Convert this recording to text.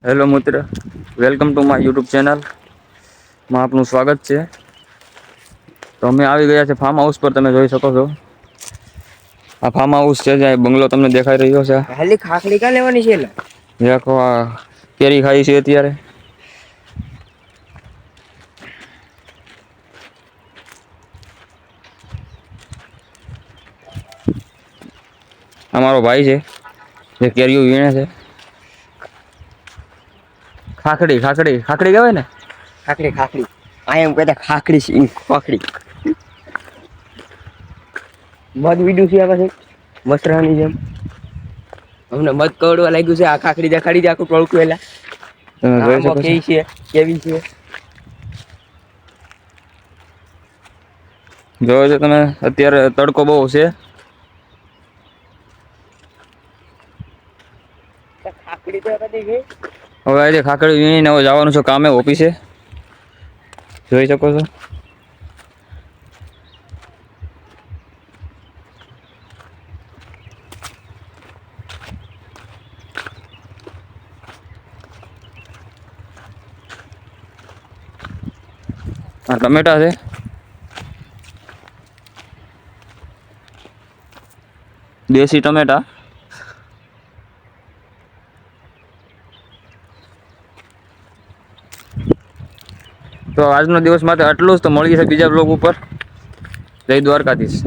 Hello મિત્ર, welcome to my YouTube ચેનલમાં આપનું સ્વાગત છે. તો અમે આવી ગયા છે ફાર્મ હાઉસ પર. તમે જોઈ શકો છો આ ફાર્મ હાઉસ છે, જ્યાં બંગલો તમને દેખાઈ રહ્યો છે. ખાલી ખાખલી ક્યાં લેવાની છે એલા? દેખો આ કેરી ખાઈ છે અત્યારે. અમારો ભાઈ છે જે કેરીઓ વીણે છે. ખાખડી ખાખડી ખાખડી કેવાય ને. ખાખડી ખાખડી આ એમ કહેતા ખાખડી છે ખાખડી. મધ વિડું છે આ પાસે મસરાની જેમ. અમને મધ કવડવા લાગ્યું છે. આ ખાખડી દેખાડી દે આખું ટોળું એલા. તમે જોઈ આમાં શકો છો. કેવી છે કેવી છે. જોવો છો તમે અત્યારે તડકો બહુ છે. ખાખડી તો કદી ગઈ. હવે આજે ખાખડી વીણીને હવે જવાનું છે કામે ઓફિસે. જોઈ શકો છો. આ ટમેટા છે. દેશી ટમેટા. તો આજનો દિવસ માટે આટલું જ. તો મળીએ છે બીજા બ્લોગ ઉપર. જય દ્વારકાધીશ.